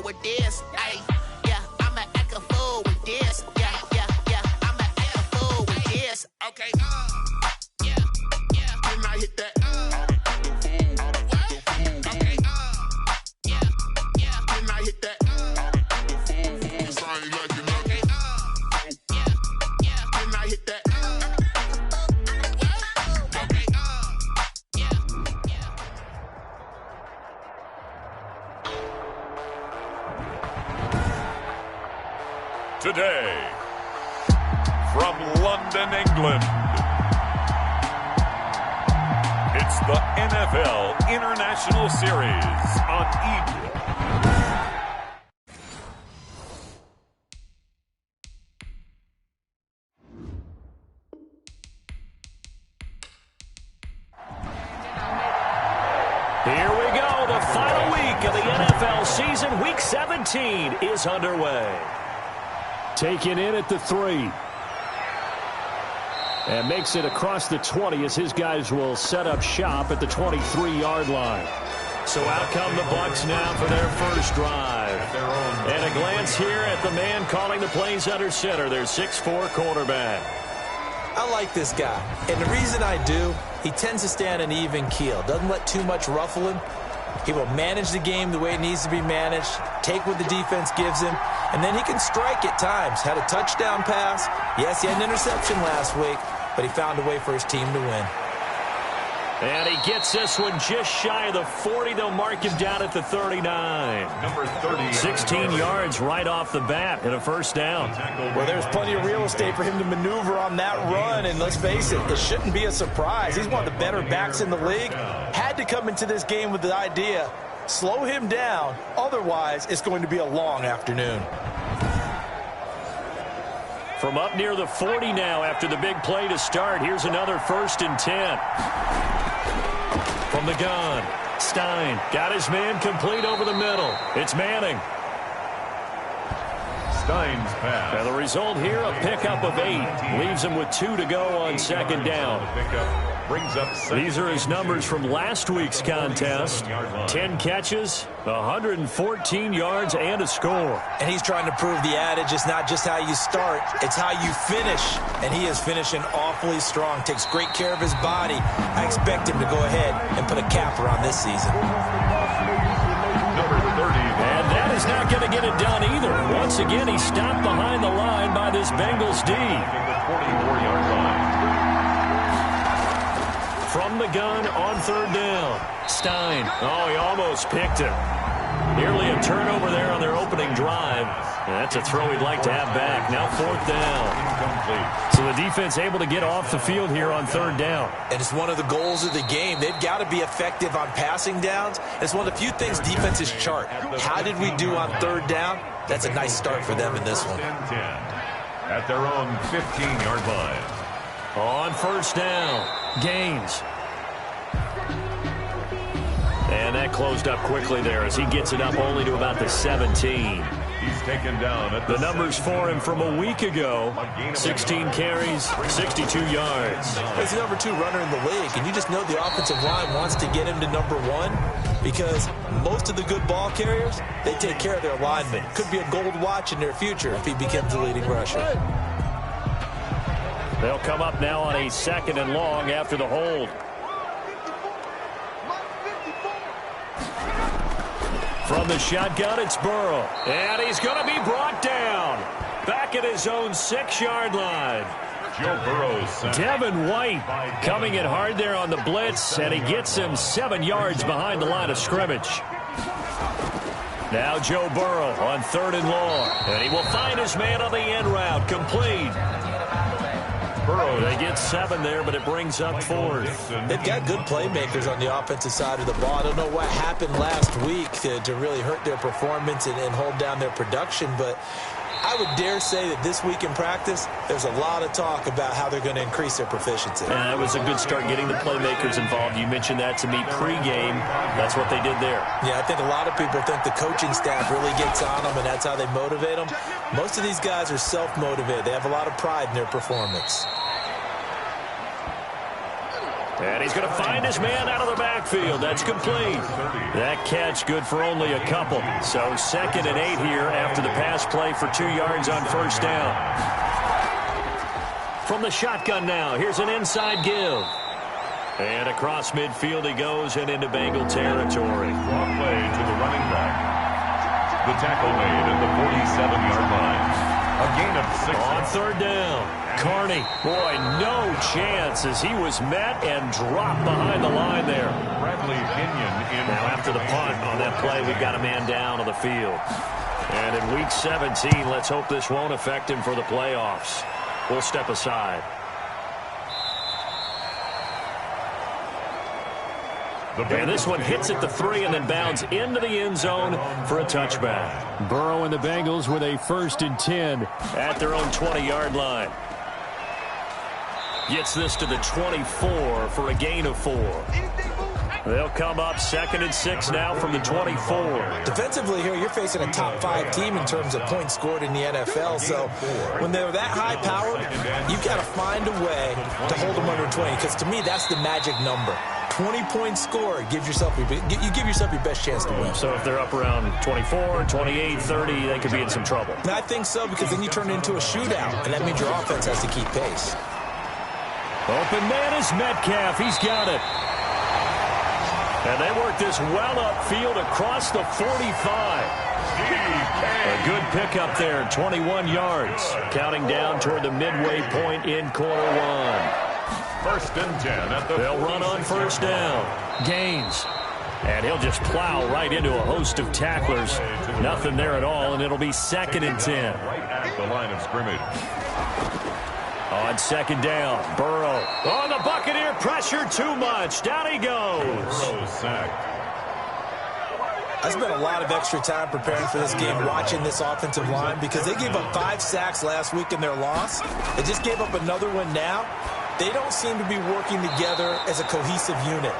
with this. Ay, yeah, I'ma act a fool with this. Yeah, I'ma act a fool with this. Okay, yeah, when I hit that. Okay, yeah, when I hit that. Today, from London, England, it's the NFL International Series on E! Here we go, the final week of the NFL season. Week 17 is underway. Taken in at the 3. And makes it across the 20 as his guys will set up shop at the 23-yard line. So out come the Bucs now for their first drive. And a glance here at the man calling the plays under center, their 6'4" quarterback. I like this guy, and the reason I do, he tends to stay on an even keel. Doesn't let too much ruffle him. He will manage the game the way it needs to be managed, take what the defense gives him, and then he can strike at times. Had a touchdown pass. Yes, he had an interception last week, but he found a way for his team to win. And he gets this one just shy of the 40. They'll mark him down at the 39. Number 30. 16 yards right off the bat and a first down. Well, there's plenty of real estate for him to maneuver on that run, and let's face it, it shouldn't be a surprise. He's one of the better backs in the league. Had to come into this game with the idea, slow him down, otherwise it's going to be a long afternoon. From up near the 40 now after the big play to start, here's another 1st and 10. From the gun, Stein got his man complete over the middle. It's Manning. Stein's pass. Now the result here, a pickup of 8. Leaves him with 2 to go on second down. Brings up These are his numbers from last week's contest. 10 catches, 114 yards, and a score. And he's trying to prove the adage, it's not just how you start, it's how you finish. And he is finishing awfully strong, takes great care of his body. I expect him to go ahead and put a capper on this season. Number 30. And that is not going to get it done either. Once again, he's stopped behind the line by this Bengals D. The 44-yard line. From the gun on 3rd down. Stein. Oh, he almost picked it. Nearly a turnover there on their opening drive. And that's a throw he'd like to have back. Now 4th down. So the defense able to get off the field here on 3rd down. And it's one of the goals of the game. They've got to be effective on passing downs. It's one of the few things defenses chart. How did we do on 3rd down? That's a nice start for them in this one. At their own 15-yard line. On 1st down, Gaines. And that closed up quickly there as he gets it up only to about the 17. He's taken down at the numbers for him from a week ago. 16 carries, 62 yards. He's the number 2 runner in the league, and you just know the offensive line wants to get him to number 1 because most of the good ball carriers, they take care of their linemen. Could be a gold watch in their future if he becomes the leading rusher. They'll come up now on a 2nd and long after the hold. From the shotgun, it's Burrow. And he's going to be brought down. Back at his own 6-yard line. Joe Burrow's Devin White coming in hard there on the blitz, and he gets him 7 yards behind the line of scrimmage. Now Joe Burrow on 3rd and long. And he will find his man on the end route. Complete. Burrow, they get 7 there, but it brings up 4th. They've got good playmakers on the offensive side of the ball. I don't know what happened last week to really hurt their performance and hold down their production, but I would dare say that this week in practice, there's a lot of talk about how they're going to increase their proficiency. And that was a good start getting the playmakers involved. You mentioned that to me pregame. That's what they did there. Yeah, I think a lot of people think the coaching staff really gets on them, and that's how they motivate them. Most of these guys are self-motivated. They have a lot of pride in their performance. And he's going to find his man out of the backfield. That's complete. That catch good for only a couple. So 2nd and 8 here after the pass play for 2 yards on first down. From the shotgun now, here's an inside give. And across midfield he goes and into Bengal territory. Long play to the running back. The tackle made at the 47-yard line. A gain of 6. On 3rd down, Carney. Boy, no chance as he was met and dropped behind the line there. Bradley Pinion in. Now after the punt on that play, we've got a man down on the field. And in week 17, let's hope this won't affect him for the playoffs. We'll step aside. And this one hits at the 3 and then bounds into the end zone for a touchback. Burrow and the Bengals with a 1st and 10 at their own 20-yard line. Gets this to the 24 for a gain of 4. They'll come up 2nd and 6 now from the 24. Defensively here, you're facing a top 5 team in terms of points scored in the NFL. So when they're that high powered, you've got to find a way to hold them under 20. Because to me, that's the magic number. 20 points scored, you give yourself your best chance to win. So if they're up around 24, 28, 30, they could be in some trouble. And I think so, because then you turn it into a shootout, and that means your offense has to keep pace. Open man is Metcalf. He's got it. And they work this well upfield across the 45. A good pickup there, 21 yards. Counting down toward the midway point in quarter 1. 1st and 10 at the. They'll run on 1st down. Gaines. And he'll just plow right into a host of tacklers. Nothing there at all, and it'll be 2nd and 10. Right at the line of scrimmage. On 2nd down, Burrow. Oh, the Buccaneer pressure too much. Down he goes. Sacked. I spent a lot of extra time preparing for this game, watching this offensive line, because they gave up 5 sacks last week in their loss. They just gave up another one now. They don't seem to be working together as a cohesive unit.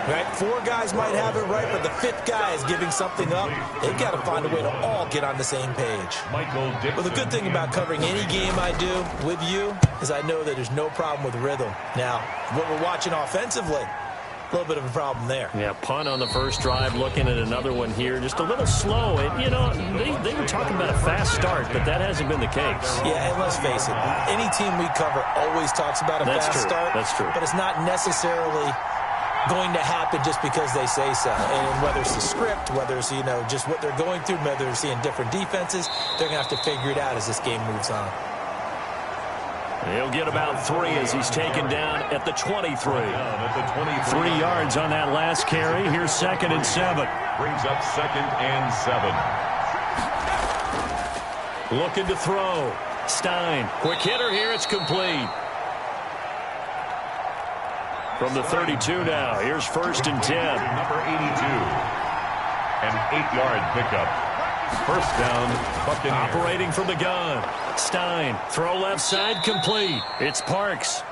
Right? 4 guys might have it right, but the 5th guy is giving something up. They've got to find a way to all get on the same page. Well, the good thing about covering any game I do with you is I know that there's no problem with rhythm. Now, what we're watching offensively, a little bit of a problem there. Yeah, punt on the first drive, looking at another one here. Just a little slow. And, you know, they were talking about a fast start, but that hasn't been the case. Yeah, and let's face it, any team we cover always talks about a fast start. That's true. But it's not necessarily going to happen just because they say so. And whether it's the script, whether it's, you know, just what they're going through, whether they're seeing different defenses, they're going to have to figure it out as this game moves on. He'll get about 3 as he's taken down at the 23. 3 yards on that last carry. Here's 2nd and 7. Brings up 2nd and 7. Looking to throw. Stein. Quick hitter here. It's complete. From the 32 now. Here's 1st and 10. Number 82. An 8-yard pickup. 1st down, Buccaneers. Operating from the gun. Stein. Throw left side complete. It's Parks.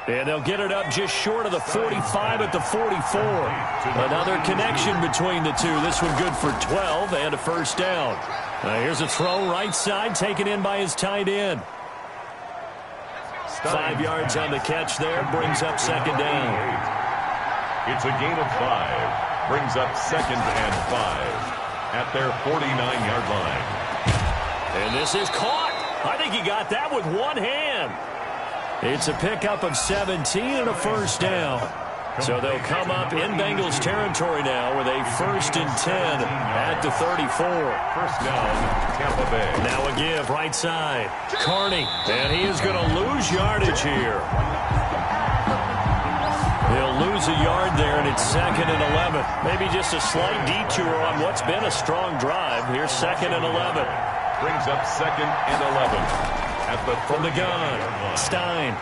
And they'll get it up just short of the 45 at the 44. Another connection between the two. This one good for 12 and a 1st down. Here's a throw right side taken in by his tight end. 5 yards on the catch there. Brings up 2nd down. It's a gain of 5. Brings up 2nd and 5 at their 49-yard line. And this is caught. I think he got that with one hand. It's a pickup of 17 and a 1st down. So they'll come up in Bengals territory now with a 1st and 10 at the 34. 1st down, Tampa Bay. Now a give right side. Carney. And he is going to lose yardage here. He'll lose a yard there, and it's 2nd and 11. Maybe just a slight detour on what's been a strong drive. Here's 2nd and 11. Brings up 2nd and 11. At the from the gun, Stein.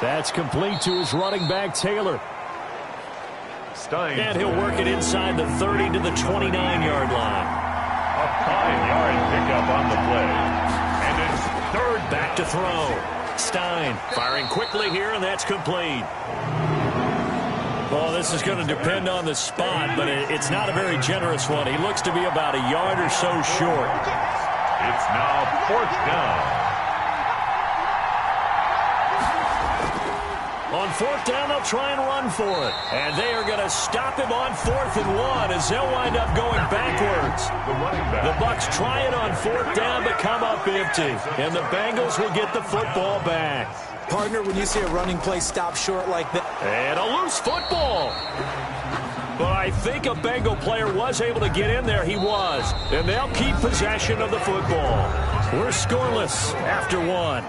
That's complete to his running back, Taylor. Stein. And he'll work it inside the 30 to the 29-yard line. A 5-yard pickup on the play. And it's 3rd. Back to throw. Stein firing quickly here, and that's complete. Well, this is going to depend on the spot, but it's not a very generous one. He looks to be about a yard or so short. It's now 4th down. On 4th down, they'll try and run for it. And they are going to stop him on 4th and 1 as they'll wind up going backwards. The Bucs try it on 4th down but come up empty. And the Bengals will get the football back. Partner, when you see a running play stop short like that. And a loose football. But I think a Bengal player was able to get in there. He was. And they'll keep possession of the football. We're scoreless after 1.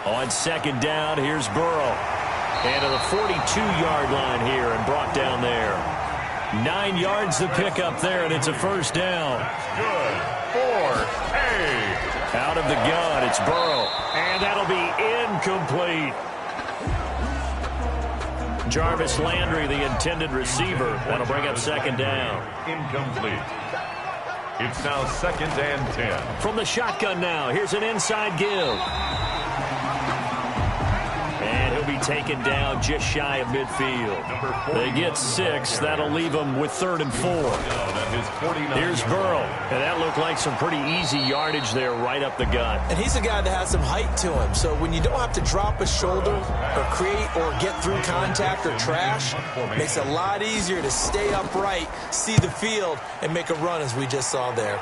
On 2nd down, here's Burrow. And to the 42-yard line here and brought down there. 9 yards to pick up there, and it's a 1st down. Good for A. Out of the gun, it's Burrow. And that'll be incomplete. Jarvis Landry, the intended receiver. That'll bring up 2nd down. Incomplete. It's now 2nd and 10. From the shotgun now, here's an inside give. And he'll be taken down just shy of midfield. They get 6. That'll leave them with 3rd and 4. Here's Burrow. And that looked like some pretty easy yardage there right up the gut. And he's a guy that has some height to him. So when you don't have to drop a shoulder or create or get through contact or trash, it makes it a lot easier to stay upright, see the field, and make a run as we just saw there.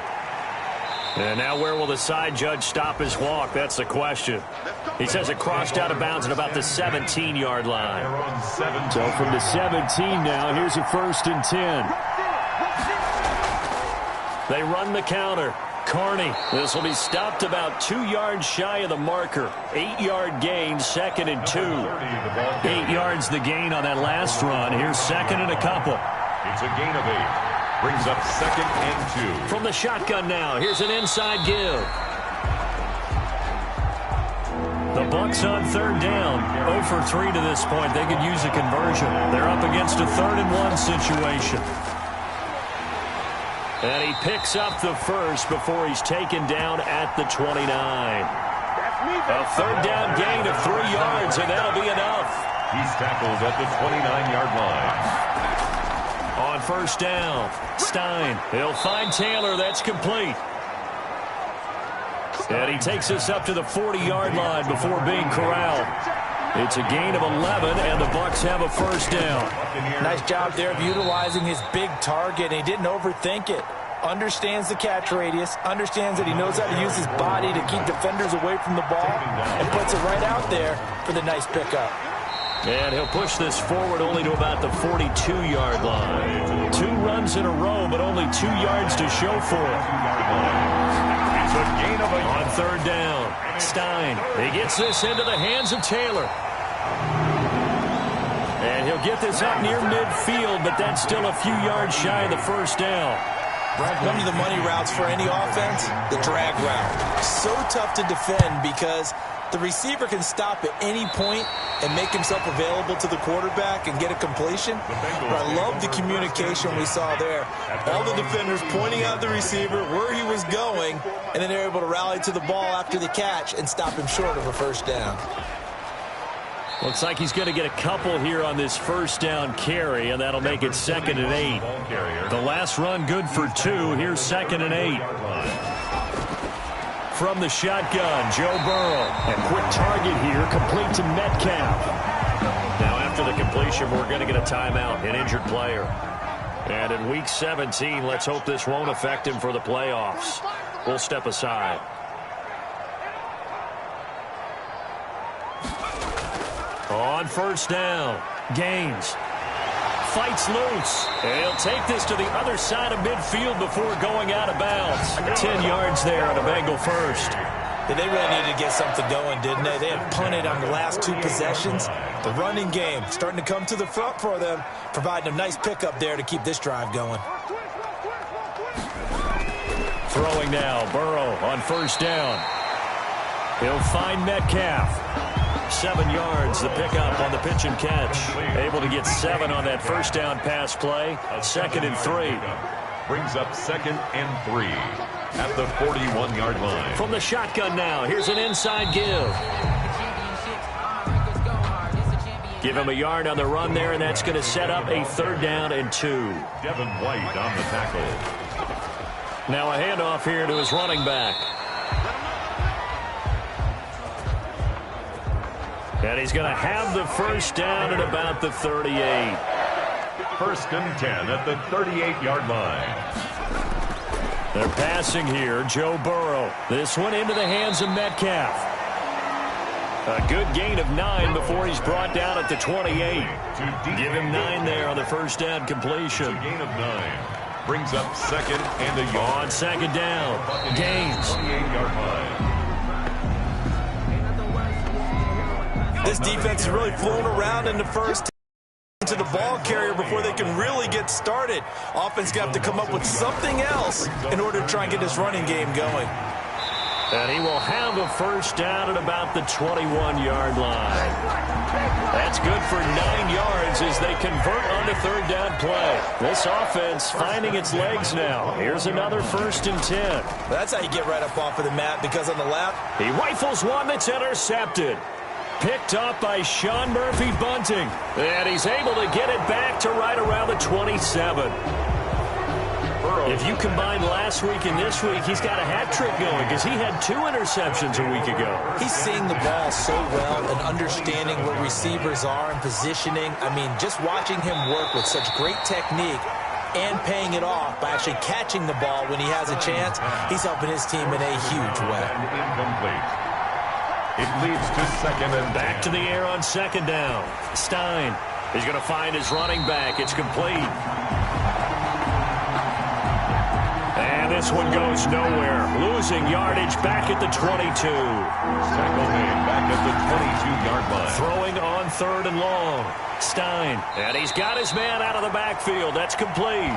And now where will the side judge stop his walk? That's the question. He says it crossed out of bounds at about the 17-yard line. So from the 17 now, here's a 1st and 10. They run the counter. Carney. This will be stopped about 2 yards shy of the marker. 8-yard gain, 2nd and 2. 8 yards the gain on that last run. Here's 2nd and a couple. It's a gain of 8. Brings up 2nd and 2. From the shotgun now, here's an inside give. The Bucs on 3rd down. 0 for 3 to this point. They could use a conversion. They're up against a 3rd and 1 situation. And he picks up the 1st before he's taken down at the 29. A 3rd down gain of 3 yards, and that'll be enough. He's tackled at the 29-yard line. On 1st down, Stein. He'll find Taylor. That's complete. And he takes us up to the 40-yard line before being corralled. It's a gain of 11, and the Bucs have a 1st down. Nice job there of utilizing his big target. He didn't overthink it. Understands the catch radius. Understands that he knows how to use his body to keep defenders away from the ball. And puts it right out there for the nice pickup. And he'll push this forward only to about the 42-yard line. 2 runs in a row, but only 2 yards to show for it. It's a gain of 8. On 3rd down, Stein. He gets this into the hands of Taylor. And he'll get this up near midfield, but that's still a few yards shy of the 1st down. One of the money routes for any offense, the drag route. So tough to defend because the receiver can stop at any point and make himself available to the quarterback and get a completion. But I love the communication we saw there. All the defenders pointing out the receiver, where he was going, and then they're able to rally to the ball after the catch and stop him short of a 1st down. Looks like he's going to get a couple here on this 1st down carry, and that'll make it 2nd and 8. The last run good for 2. Here's 2nd and 8. From the shotgun, Joe Burrow. And quick target here, complete to Metcalf. Now after the completion, we're going to get a timeout, an injured player. And in Week 17, let's hope this won't affect him for the playoffs. We'll step aside. On 1st down, Gaines fights loose. And he'll take this to the other side of midfield before going out of bounds. 10 yards there on a Bengal 1st. Yeah, they really needed to get something going, didn't they? They had punted on the last 2 possessions. The running game starting to come to the front for them, providing a nice pickup there to keep this drive going. Throwing now, Burrow on 1st down. He'll find Metcalf. 7 yards, the pickup on the pitch and catch. Able to get 7 on that 1st down pass play. 2nd and 3. Brings up 2nd and 3 at the 41-yard line. From the shotgun now, here's an inside give. Give him a yard on the run there, and that's going to set up a 3rd down and 2. Devin White on the tackle. Now a handoff here to his running back. And he's going to have the first down at about the 38. First and 10 at the 38-yard line. They're passing here. Joe Burrow. This one into the hands of Metcalf. A good gain of 9 before he's brought down at the 28. Give him 9 there on the first down completion. A gain of 9. Brings up second and a yard. On second down. Gaines. 28-yard line. This defense is really flown around in the first to the ball carrier before they can really get started. Offense got to come up with something else in order to try and get this running game going. And he will have a first down at about the 21-yard line. That's good for 9 yards as they convert on the third down play. This offense finding its legs now. Here's another first and 10. That's how you get right up off of the mat, because on the left, he rifles one that's intercepted. Picked up by Sean Murphy Bunting. And he's able to get it back to right around the 27. If you combine last week and this week, he's got a hat trick going because he had 2 interceptions a week ago. He's seeing the ball so well and understanding where receivers are and positioning. I mean, just watching him work with such great technique and paying it off by actually catching the ball when he has a chance, he's helping his team in a huge way. Incomplete. It leads to second and back to the air on second down. Stein is going to find his running back. It's complete. And this one goes nowhere. Losing yardage back at the 22. Tackle made back at the 22-yard line. Throwing on third and long. Stein. And he's got his man out of the backfield. That's complete.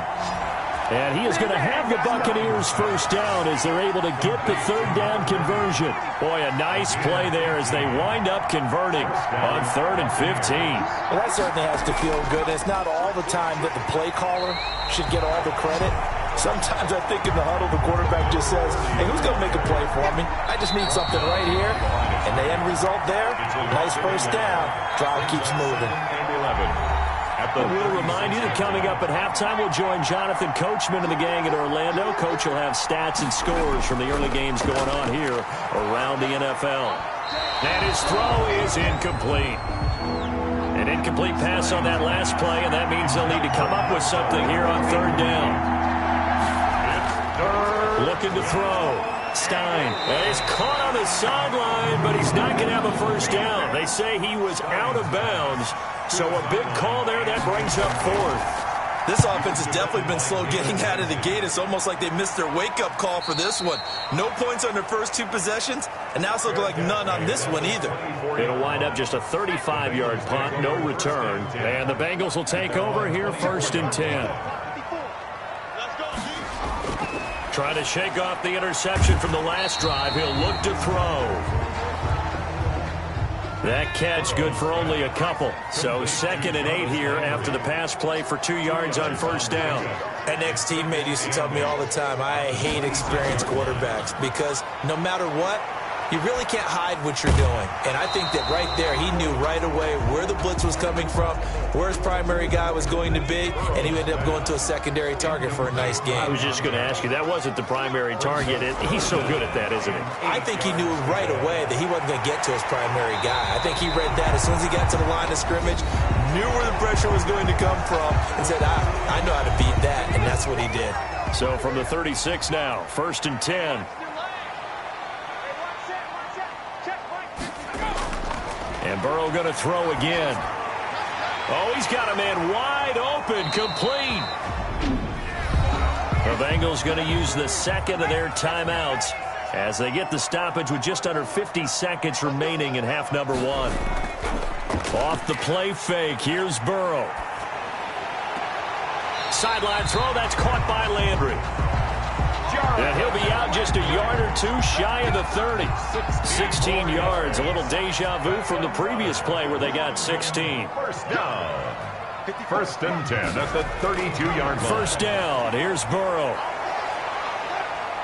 And he is going to have the Buccaneers first down as they're able to get the third down conversion. Boy, a nice play there as they wind up converting on 3rd and 15. Well, that certainly has to feel good. It's not all the time that the play caller should get all the credit. Sometimes I think in the huddle, the quarterback just says, hey, who's going to make a play for me? I just need something right here. And the end result there, nice first down. Drive keeps moving. We'll remind you that coming up at halftime, we'll join Jonathan Coachman and the gang in Orlando. Coach will have stats and scores from the early games going on here around the NFL. And his throw is incomplete. An incomplete pass on that last play, and that means they'll need to come up with something here on third down. Looking to throw. Stein. And he's caught on the sideline, but he's not going to have a first down. They say he was out of bounds. So a big call there that brings up 4th. This offense has definitely been slow getting out of the gate. It's almost like they missed their wake-up call for this one. No points on their first 2 possessions, and now it's looking like none on this one either. It'll wind up just a 35-yard punt, no return. And the Bengals will take over here 1st and 10. Trying to shake off the interception from the last drive. He'll look to throw. That catch good for only a couple. So 2nd and 8 here after the pass play for 2 yards on first down. An ex-teammate used to tell me all the time, I hate experienced quarterbacks because no matter what, you really can't hide what you're doing. And I think that right there, he knew right away where the blitz was coming from, where his primary guy was going to be, and he ended up going to a secondary target for a nice game. I was just going to ask you, that wasn't the primary target. He's so good at that, isn't he? I think he knew right away that he wasn't going to get to his primary guy. I think he read that as soon as he got to the line of scrimmage, knew where the pressure was going to come from, and said, I know how to beat that, and that's what he did. So from the 36 now, 1st and 10. And Burrow going to throw again. Oh, he's got a man wide open, complete. The Bengals going to use the 2nd of their timeouts as they get the stoppage with just under 50 seconds remaining in half number 1. Off the play fake, here's Burrow. Sideline throw, that's caught by Landry. And he'll be out just a yard or 2 shy of the 30. 16 yards, a little deja vu from the previous play where they got 16. First down. 1st and 10 at the 32-yard line. First down, here's Burrow.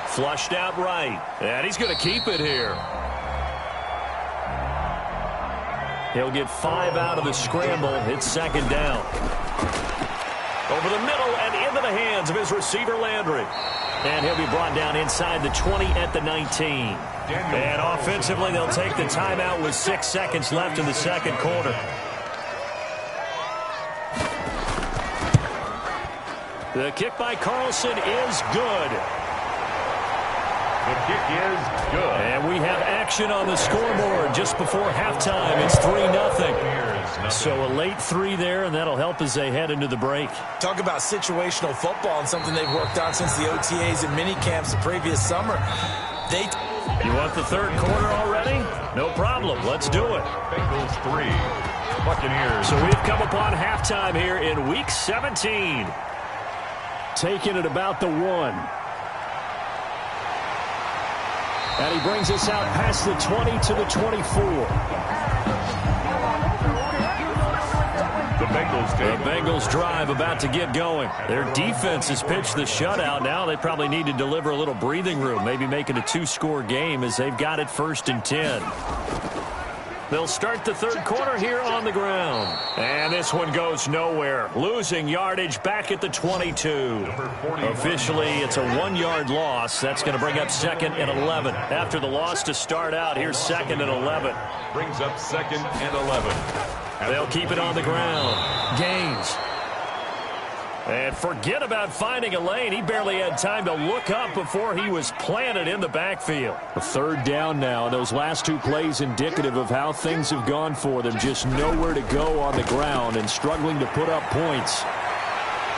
Flushed out right, and he's going to keep it here. He'll get 5 out of the scramble. It's 2nd down. Over the middle and into the hands of his receiver, Landry. And he'll be brought down inside the 20 at the 19. And offensively, they'll take the timeout with 6 seconds left in the second quarter. The kick by Carlson is good. The kick is good. And we have action on the scoreboard just before halftime. It's 3-0. So a late 3 there, and that'll help as they head into the break. Talk about situational football and something they've worked on since the OTAs and mini camps the previous summer. You want the third quarter already? No problem. Let's do it. Bengals 3, Buccaneers. So we've come upon halftime here in Week 17. Taking it about the 1. And he brings us out past the 20 to the 24. The Bengals drive about to get going. Their defense has pitched the shutout. Now they probably need to deliver a little breathing room, maybe make it a 2-score game as they've got it 1st and 10. They'll start the third quarter here on the ground. And this one goes nowhere. Losing yardage back at the 22. Officially, it's a 1-yard loss. That's going to bring up 2nd and 11. After the loss to start out, here's 2nd and 11. Brings up 2nd and 11. They'll keep it on the ground. Gaines. And forget about finding a lane. He barely had time to look up before he was planted in the backfield. A 3rd down now, and those last 2 plays indicative of how things have gone for them. Just nowhere to go on the ground and struggling to put up points.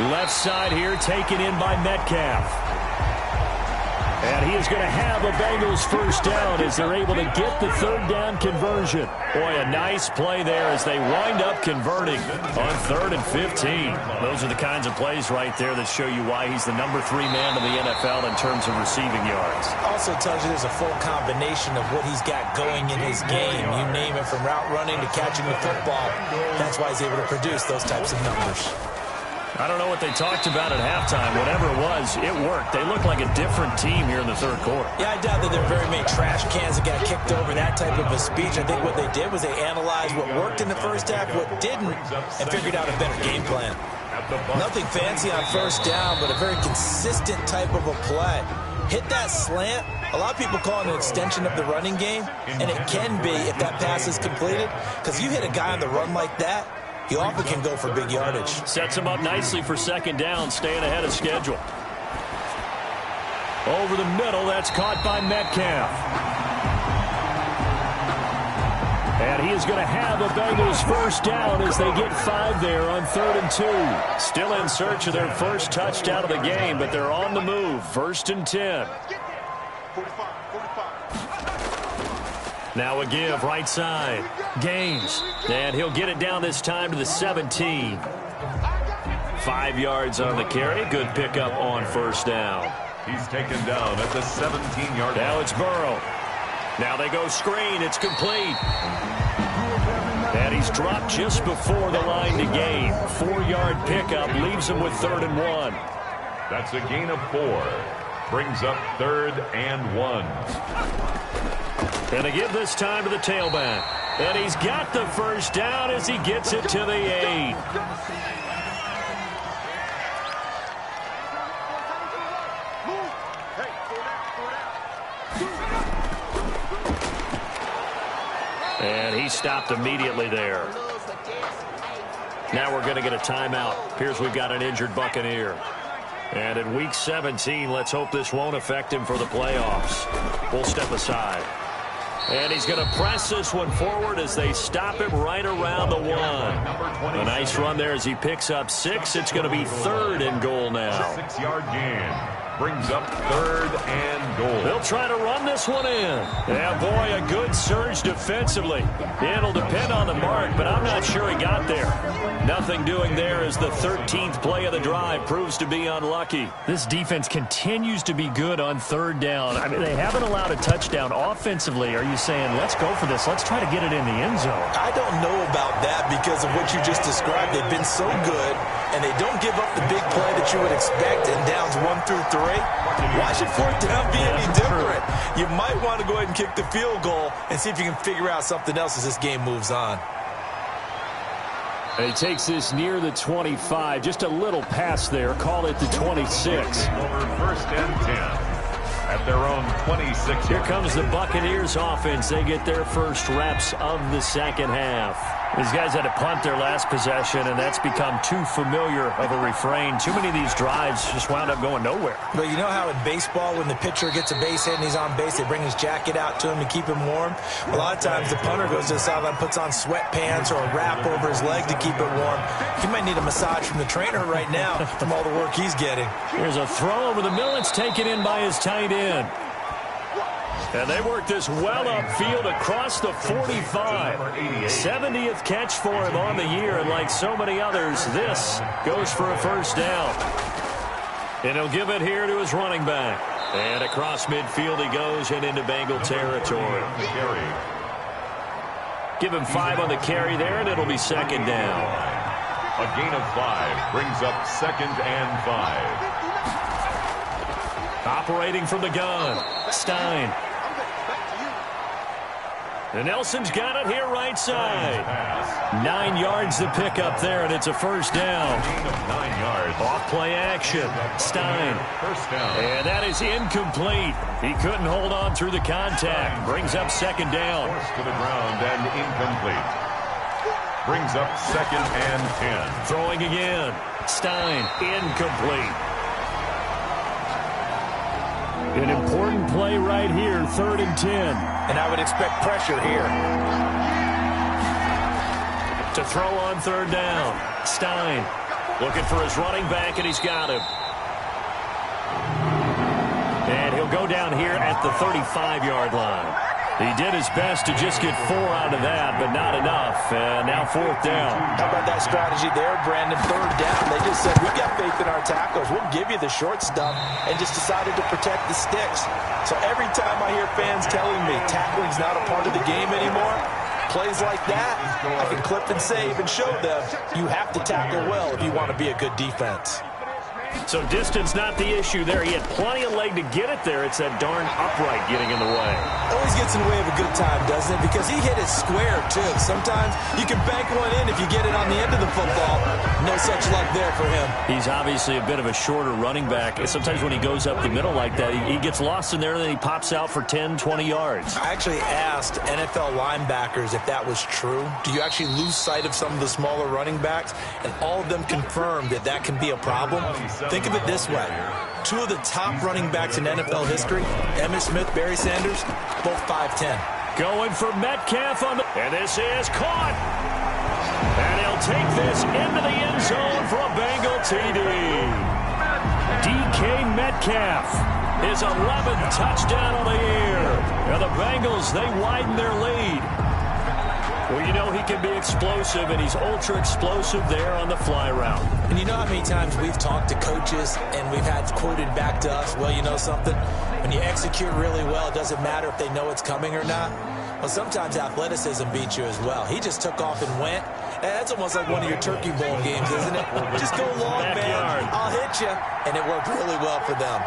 Left side here taken in by Metcalf. And he is going to have a Bengals first down as they're able to get the 3rd down conversion. Boy, a nice play there as they wind up converting on 3rd and 15. Those are the kinds of plays right there that show you why he's the number 3 man in the NFL in terms of receiving yards. Also tells you there's a full combination of what he's got going in his game. You name it, from route running to catching the football. That's why he's able to produce those types of numbers. I don't know what they talked about at halftime. Whatever it was, it worked. They look like a different team here in the third quarter. Yeah, I doubt that there are very many trash cans that got kicked over, that type of a speech. I think what they did was they analyzed what worked in the first half, what didn't, and figured out a better game plan. Nothing fancy on first down, but a very consistent type of a play. Hit that slant. A lot of people call it an extension of the running game, and it can be if that pass is completed, because you hit a guy on the run like that, he often can go for big yardage. Sets him up nicely for 2nd down, staying ahead of schedule. Over the middle, that's caught by Metcalf. And he is going to have a Bengals first down as they get 5 there on 3rd and 2. Still in search of their first touchdown of the game, but they're on the move. 1st and 10. Now a give, right side. Gaines. And he'll get it down this time to the 17. 5 yards on the carry. Good pickup on first down. He's taken down at the 17-yard line. Now it's Burrow. Now they go screen. It's complete. And he's dropped just before the line to gain. 4-yard pickup leaves him with 3rd and 1. That's a gain of 4. Brings up 3rd and 1. And they give this time to the tailback. And he's got the first down as he gets it to the 8. And he stopped immediately there. Now we're going to get a timeout. Appears we've got an injured Buccaneer. And in Week 17, let's hope this won't affect him for the playoffs. We'll step aside. And he's going to press this one forward as they stop him right around the 1. A nice run there as he picks up 6. It's going to be 3rd and goal now. 6-yard gain. Brings up 3rd and goal. They'll try to run this one in. Yeah, boy, a good surge defensively. It'll depend on the mark, but I'm not sure he got there. Nothing doing there as the 13th play of the drive proves to be unlucky. This defense continues to be good on 3rd down. I mean, they haven't allowed a touchdown offensively. Are you saying, let's go for this, let's try to get it in the end zone? I don't know about that because of what you just described. They've been so good, and they don't give up the big play that you would expect in downs 1 through 3. Why should 4th down be any different? You might want to go ahead and kick the field goal and see if you can figure out something else as this game moves on. And he takes this near the 25. Just a little pass there. Call it the 26. Over 1st and 10. At their own 26. Here comes the Buccaneers offense. They get their first reps of the second half. These guys had to punt their last possession, and that's become too familiar of a refrain. Too many of these drives just wound up going nowhere. But you know how in baseball, when the pitcher gets a base hit and he's on base, they bring his jacket out to him to keep him warm? A lot of times the punter goes to the sideline, puts on sweatpants or a wrap over his leg to keep it warm. He might need a massage from the trainer right now from all the work he's getting. Here's a throw over the middle. It's taken in by his tight end. And they work this well upfield across the 45. 70th catch for him on the year, and like so many others, this goes for a first down. And he'll give it here to his running back. And across midfield he goes and into Bengal territory. Give him 5 on the carry there, and it'll be second down. A gain of 5 brings up 2nd and 5. Operating from the gun, Stein. And Nelson's got it here right side. 9 yards to pick up there, and it's a first down. Gain of 9 yards. Off play action. Stein. First down. And that is incomplete. He couldn't hold on through the contact. Brings up second down. Forced to the ground and incomplete. Brings up 2nd and 10. Throwing again. Stein. Incomplete. An important play right here, 3rd and 10. And I would expect pressure here. To throw on 3rd down. Stein looking for his running back, and he's got him. And he'll go down here at the 35-yard line. He did his best to just get 4 out of that, but not enough. And now 4th down. How about that strategy there, Brandon? 3rd down. They just said, we've got faith in our tackles. We'll give you the short stuff, and just decided to protect the sticks. So every time I hear fans telling me tackling's not a part of the game anymore, plays like that, I can clip and save and show them you have to tackle well if you want to be a good defense. So distance not the issue there. He had plenty of leg to get it there. It's that darn upright getting in the way. Always gets in the way of a good time, doesn't it? Because he hit it square, too. Sometimes you can bank one in if you get it on the end of the football. No such luck there for him. He's obviously a bit of a shorter running back. Sometimes when he goes up the middle like that, he gets lost in there and then he pops out for 10, 20 yards. I actually asked NFL linebackers if that was true. Do you actually lose sight of some of the smaller running backs? And all of them confirmed that that can be a problem. Think of it this way. 2 of the top running backs in NFL history, Emmitt Smith, Barry Sanders, both 5'10". Going for Metcalf on the... And this is caught. And he'll take this into the end zone for a Bengal TD. DK Metcalf, his 11th touchdown of the year. And the Bengals, they widen their lead. Well, you know he can be explosive, and he's ultra-explosive there on the fly route. And you know how many times we've talked to coaches and we've had quoted back to us, well, you know something? When you execute really well, it doesn't matter if they know it's coming or not. Well, sometimes athleticism beats you as well. He just took off and went. And that's almost like one of your Turkey Bowl games, isn't it? Just go long, man. I'll hit you. And it worked really well for them.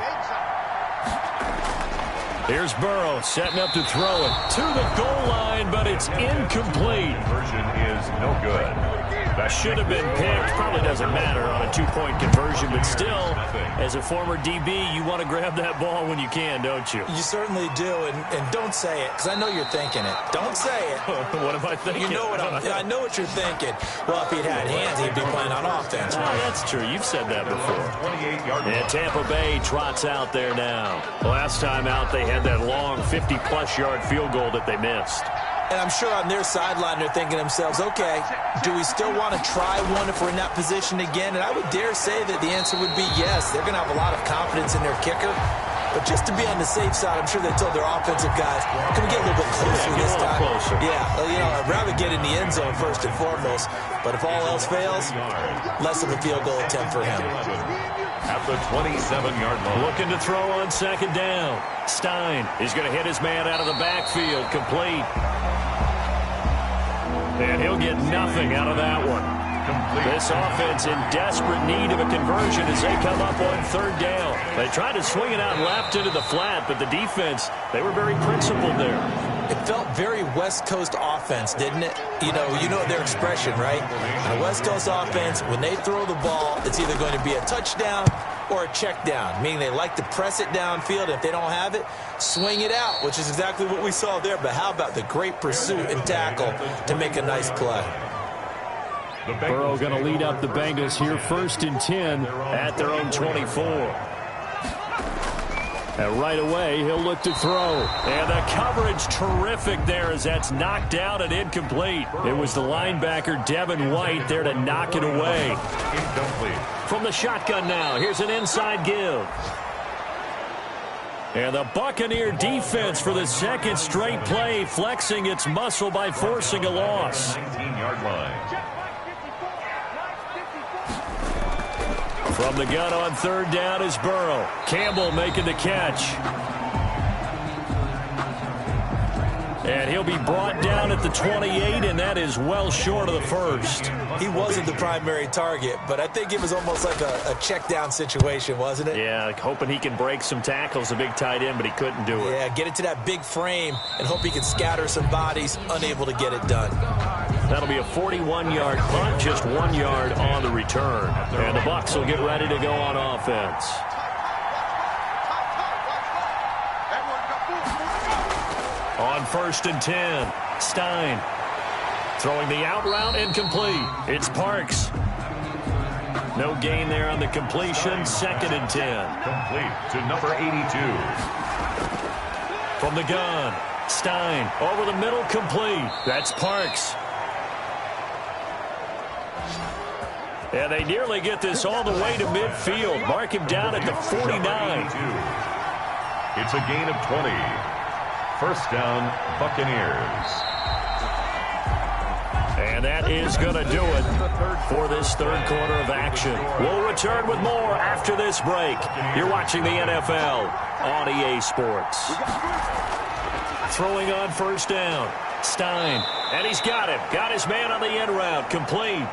Here's Burrow setting up to throw it to the goal line, but it's incomplete. Conversion is no good. That should have been picked. Probably doesn't matter on a 2-point conversion, but still, as a former DB, you want to grab that ball when you can, don't you? You certainly do, and don't say it, because I know you're thinking it. Don't say it. What am I thinking? You know what I know what you're thinking. Well, if he'd had hands, he'd be playing on offense. Oh, that's true. You've said that before. 28-yard line. And Tampa Bay trots out there now. Last time out, they had that long 50-plus yard field goal that they missed. And I'm sure on their sideline they're thinking to themselves, okay, do we still want to try one if we're in that position again? And I would dare say that the answer would be yes. They're going to have a lot of confidence in their kicker. But just to be on the safe side, I'm sure they told their offensive guys, can we get a little bit closer this time? Closer. Yeah, well, you know, I'd rather get in the end zone first and foremost. But if all else fails, less of a field goal attempt for him. At the 27-yard line. Looking to throw on second down. Stein is going to hit his man out of the backfield. Complete. And he'll get nothing out of that one. Complete. This offense in desperate need of a conversion as they come up on third down. They tried to swing it out left into the flat, but the defense, they were very principled there. It felt very West Coast offense, didn't it? You know their expression, right? On a West Coast offense, when they throw the ball, it's either going to be a touchdown or a check down, meaning they like to press it downfield. If they don't have it, swing it out, which is exactly what we saw there. But how about the great pursuit and tackle to make a nice play? Burrow going to lead up the Bengals here, 1st and 10 at their own 24. And right away, he'll look to throw. And the coverage terrific there as that's knocked down and incomplete. It was the linebacker, Devin White, there to knock it away. Incomplete. From the shotgun now, here's an inside give. And the Buccaneer defense for the second straight play, flexing its muscle by forcing a loss. 19-yard line. From the gun on 3rd down is Burrow. Campbell making the catch. And he'll be brought down at the 28, and that is well short of the first. He wasn't the primary target, but I think it was almost like a check down situation, wasn't it? Yeah, like hoping he can break some tackles, a big tight end, but he couldn't do it. Yeah, get it to that big frame and hope he can scatter some bodies, unable to get it done. That'll be a 41-yard punt, just 1 yard on the return. And the Bucs will get ready to go on offense. On 1st and 10, Stein throwing the out route, incomplete. It's Parks. No gain there on the completion, 2nd and 10. Complete to number 82. From the gun, Stein over the middle, complete. That's Parks. And they nearly get this all the way to midfield. Mark him down at the 49. It's a gain of 20. 1st down, Buccaneers. And that is going to do it for this 3rd quarter of action. We'll return with more after this break. You're watching the NFL on EA Sports. Throwing on 1st down, Stein. And he's got him. Got his man on the end route. Complete.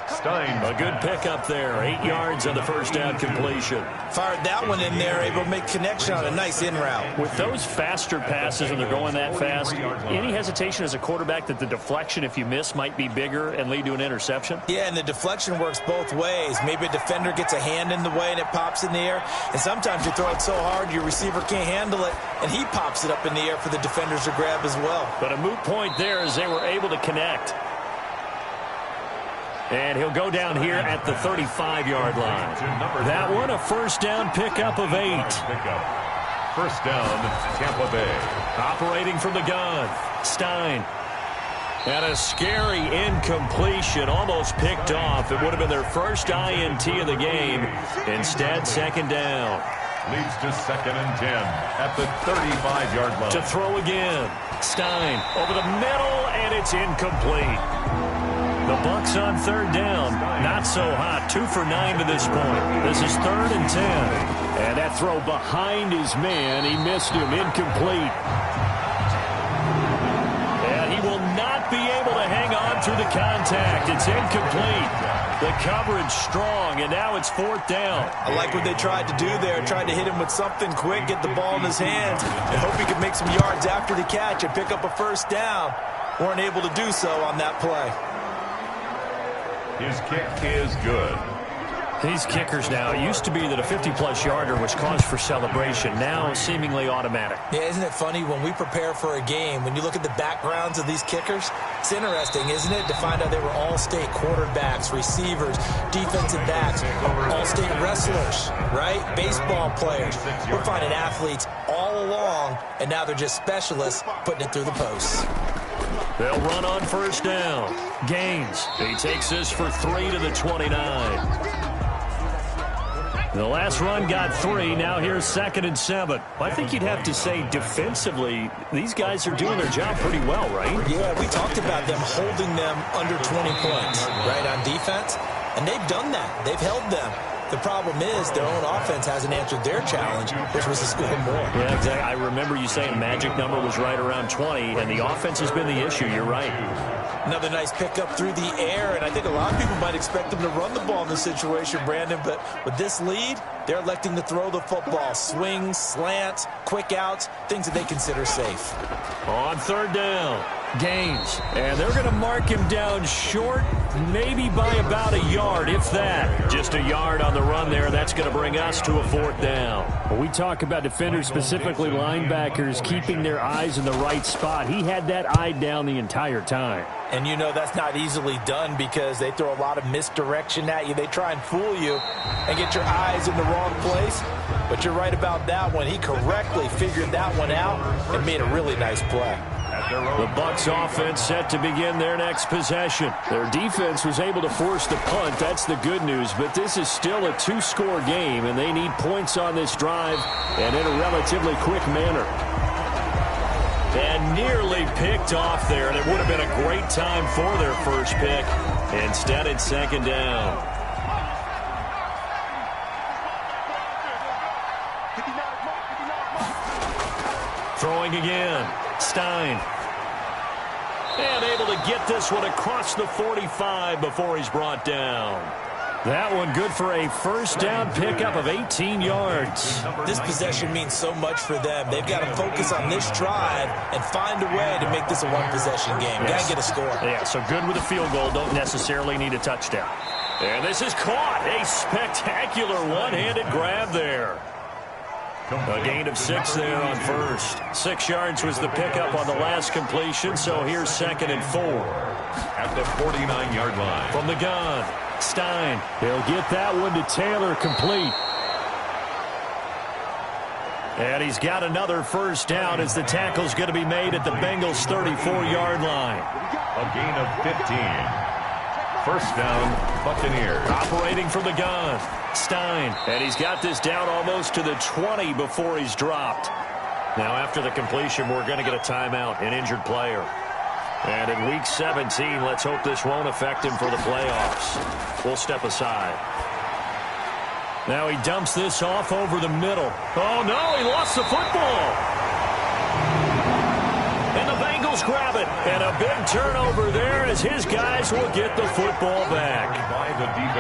Stein. A good pickup there. 8 yards on the 1st down completion. Fired that one in there, able to make connection on a nice in route. With those faster passes and they're going that fast, any hesitation as a quarterback that the deflection, if you miss, might be bigger and lead to an interception? Yeah, and the deflection works both ways. Maybe a defender gets a hand in the way and it pops in the air. And sometimes you throw it so hard your receiver can't handle it, and he pops it up in the air for the defenders to grab as well. But a moot point there as they were able to connect. And he'll go down here at the 35-yard line. That one, a 1st down pickup of 8. 1st down, Tampa Bay. Operating from the gun, Stein. And a scary incompletion, almost picked off. It would have been their first INT of the game. Instead, 2nd down. Leads to 2nd and 10 at the 35-yard line. To throw again, Stein over the middle, and it's incomplete. The Bucs on 3rd down. Not so hot. 2 for 9 to this point. This is 3rd and 10. And that throw behind his man. He missed him. Incomplete. And he will not be able to hang on through the contact. It's incomplete. The coverage strong, and now it's 4th down. I like what they tried to do there. Tried to hit him with something quick, get the ball in his hands, and hope he could make some yards after the catch and pick up a 1st down. Weren't able to do so on that play. His kick is good. These kickers now, it used to be that a 50-plus yarder was cause for celebration. Now seemingly automatic. Yeah, isn't it funny when we prepare for a game, when you look at the backgrounds of these kickers, it's interesting, isn't it, to find out they were all-state quarterbacks, receivers, defensive backs, all-state wrestlers, right? Baseball players. We're finding athletes all along, and now they're just specialists putting it through the posts. They'll run on 1st down. Gaines. He takes this for 3 to the 29. The last run got 3. Now here's 2nd and 7. I think you'd have to say defensively, these guys are doing their job pretty well, right? Yeah, we talked about them holding them under 20 points, right, on defense. And they've done that. They've held them. The problem is their own offense hasn't answered their challenge, which was to score more. Yeah, exactly. I remember you saying magic number was right around 20, and the offense has been the issue. You're right. Another nice pickup through the air, and I think a lot of people might expect them to run the ball in this situation, Brandon, but with this lead, they're electing to throw the football. Swings, slants, quick outs, things that they consider safe. On third down, Gaines, and they're going to mark him down short, maybe by about a yard, if that. Just a yard on the run there. That's going to bring us to a fourth down. When we talk about defenders, specifically linebackers, keeping their eyes in the right spot, he had that eye down the entire time. And you know that's not easily done because they throw a lot of misdirection at you. They try and fool you and get your eyes in the wrong place. But you're right about that one. He correctly figured that one out and made a really nice play. The Bucs offense set to begin their next possession. Their defense was able to force the punt. That's the good news. But this is still a two-score game, and they need points on this drive and in a relatively quick manner. And nearly picked off there, and it would have been a great time for their first pick. Instead, it's second down. Throwing again. Stein. And able to get this one across the 45 before he's brought down. That one good for a first down pickup of 18 yards. This possession means so much for them. They've got to focus on this drive and find a way to make this a one-possession game. Got to get a score. Yeah, so good with a field goal. Don't necessarily need a touchdown. And this is caught. A spectacular one-handed grab there. A gain of 6 there on first. 6 yards was the pickup on the last completion, so here's 2nd and 4. At the 49-yard line. From the gun, Stein. He'll get that one to Taylor, complete. And he's got another first down as the tackle's going to be made at the Bengals' 34-yard line. A gain of 15. First down, Buccaneers. Operating from the gun, Stein. And he's got this down almost to the 20 before he's dropped. Now after the completion, we're going to get a timeout, an injured player. And in Week 17, let's hope this won't affect him for the playoffs. We'll step aside. Now he dumps this off over the middle. Oh, no, he lost the football. And the Bengals grab it. And a big turnover there as his guys will get the football back.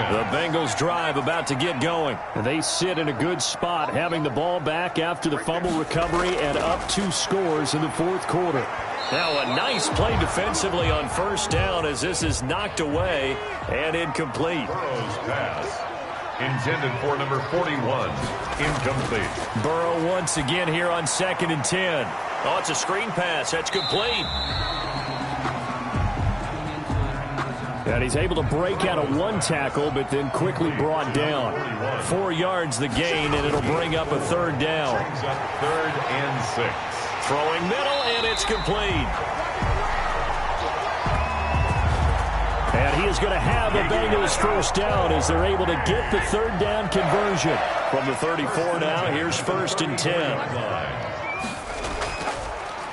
The Bengals drive about to get going. They sit in a good spot, having the ball back after the fumble recovery and up 2 scores in the fourth quarter. Now a nice play defensively on first down as this is knocked away and incomplete. Burrow's pass. Intended for number 41. Incomplete. Burrow once again here on 2nd and 10. Oh, it's a screen pass. That's complete. And he's able to break out of 1 tackle, but then quickly brought down. 4 yards the gain, and it'll bring up a third down. Brings up 3rd and 6. Throwing middle, and it's complete. And he is going to have the Bengals first down as they're able to get the third down conversion. From the 34 now, here's 1st and 10.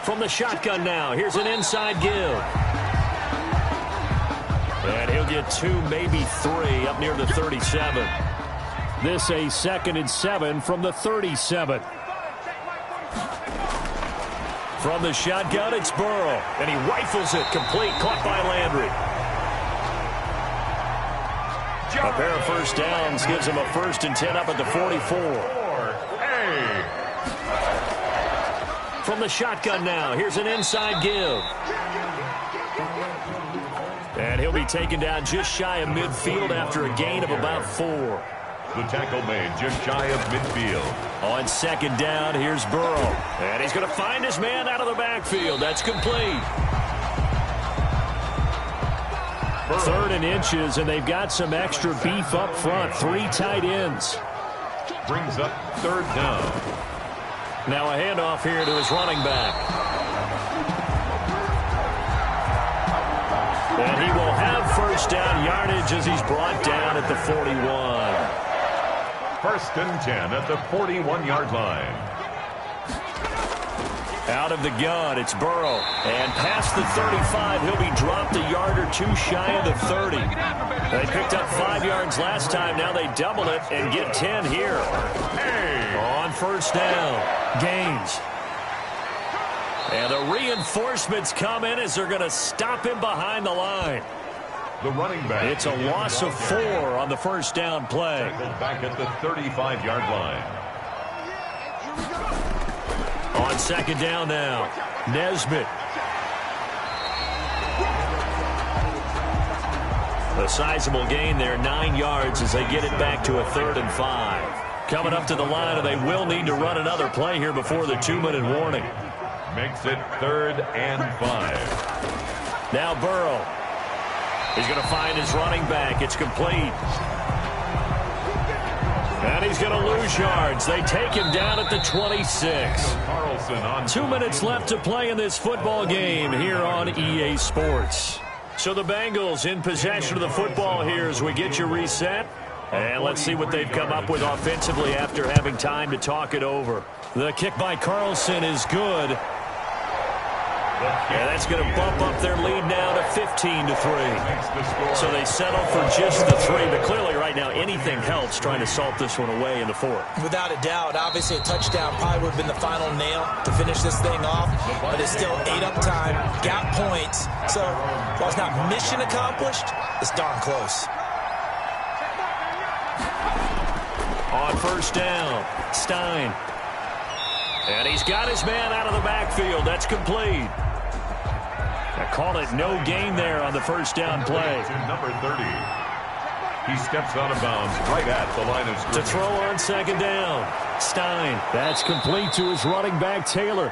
From the shotgun now, here's an inside give. And he'll get 2, maybe 3 up near the 37. This a 2nd and 7 from the 37. From the shotgun, it's Burrow. And he rifles it complete, caught by Landry. A pair of first downs gives him a 1st and 10 up at the 44. From the shotgun now, here's an inside give. And he'll be taken down just shy of midfield after a gain of about 4. The tackle made just shy of midfield. On 2nd down, here's Burrow. And he's going to find his man out of the backfield. That's complete. 3rd and inches, and they've got some extra beef up front. 3 tight ends. Brings up 3rd down. Now a handoff here to his running back. And he will have first down yardage as he's brought down at the 41. 1st and 10 at the 41-yard line. Out of the gun, it's Burrow. And past the 35, he'll be dropped a yard or 2 shy of the 30. They picked up 5 yards last time. Now they double it and get 10 here. On first down, Gaines. And the reinforcements come in as they're going to stop him behind the line. The running back. It's a loss of 4 on the first down play. Tackled back at the 35-yard line. On second down now, Nesbitt. A sizable gain there, 9 yards as they get it back to a 3rd and 5. Coming up to the line, and they will need to run another play here before the 2-minute warning. Makes it 3rd and 5. Now Burrow. He's going to find his running back. It's complete. And he's going to lose yards. They take him down at the 26. 2 minutes left to play in this football game here on EA Sports. So the Bengals in possession of the football here as we get you reset. And let's see what they've come up with offensively after having time to talk it over. The kick by Carlson is good. And that's going to bump up their lead now to 15-3. So they settle for just the 3. But clearly right now anything helps trying to salt this one away in the 4th. Without a doubt, obviously a touchdown probably would have been the final nail to finish this thing off. But it's still 8 up time, got points. So while it's not mission accomplished, it's darn close. On first down, Stein. And he's got his man out of the backfield. That's complete. I call it no gain there on the first down play. To number 30. He steps out of bounds right at the line of scrimmage. To throw on second down, Stein. That's complete to his running back, Taylor.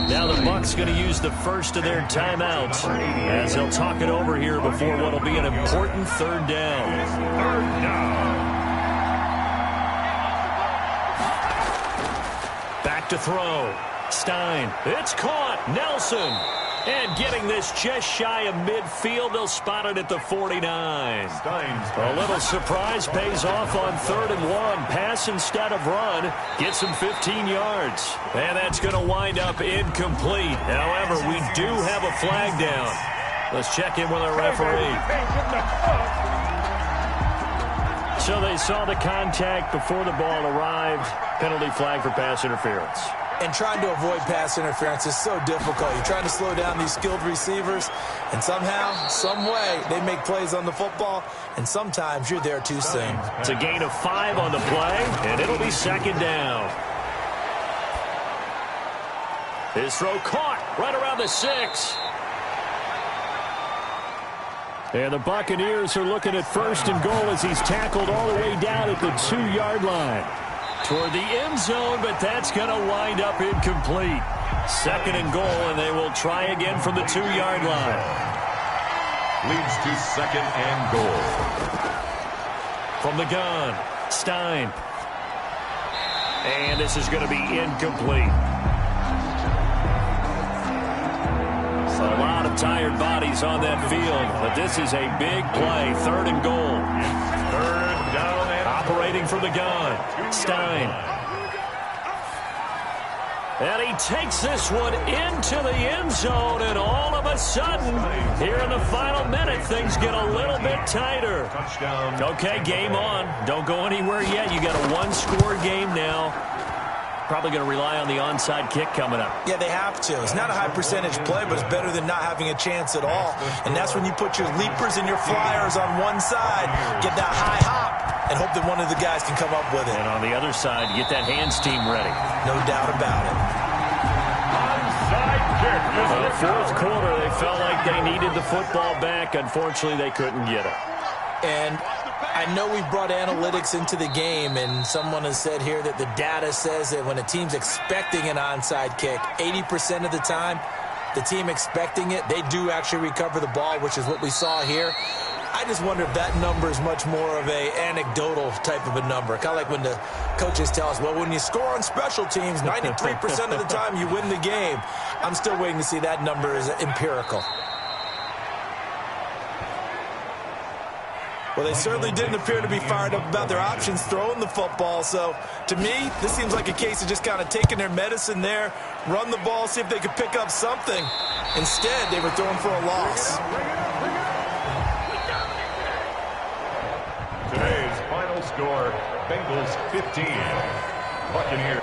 Now the Bucs going to use the first of their timeouts as they'll talk it over here before what will be an important 3rd down. 3rd down. Back to throw. Stein. It's caught. Nelson. And getting this just shy of midfield. They'll spot it at the 49. A little surprise pays off on 3rd and 1. Pass instead of run. Gets him 15 yards. And that's going to wind up incomplete. However, we do have a flag down. Let's check in with our referee. So they saw the contact before the ball arrived. Penalty flag for pass interference. And trying to avoid pass interference is so difficult. You're trying to slow down these skilled receivers, and somehow, some way, they make plays on the football, and sometimes you're there too soon. It's a gain of 5 on the play, and it'll be second down. His throw caught right around the 6. And the Buccaneers are looking at 1st and goal as he's tackled all the way down at the 2-yard line. Toward the end zone, but that's going to wind up incomplete. 2nd and goal, and they will try again from the 2-yard line. Leads to 2nd and goal. From the gun, Stein. And this is going to be incomplete. A lot of tired bodies on that field, but this is a big play. 3rd and goal. 3rd down and operating from the gun. Stein. And he takes this one into the end zone, and all of a sudden, here in the final minute, things get a little bit tighter. touchdown. Okay, game on. Don't go anywhere yet. You got a 1-score game now. Probably going to rely on the onside kick coming up. Yeah, they have to. It's not a high percentage play, but it's better than not having a chance at all. And that's when you put your leapers and your flyers on one side, get that high hop, and hope that one of the guys can come up with it. And on the other side, get that hands team ready. No doubt about it. Onside kick. The 4th quarter, they felt like they needed the football back. Unfortunately, they couldn't get it. And I know we've brought analytics into the game, and someone has said here that the data says that when a team's expecting an onside kick, 80% of the time, the team expecting it, they do actually recover the ball, which is what we saw here. I just wonder if that number is much more of a anecdotal type of a number. Kind of like when the coaches tell us, well, when you score on special teams, 93% of the time you win the game. I'm still waiting to see that number is empirical. Well, they certainly didn't appear to be fired up about their options throwing the football. So, to me, this seems like a case of just kind of taking their medicine there, run the ball, see if they could pick up something. Instead, they were throwing for a loss. Today's final score, Bengals 15, Buccaneers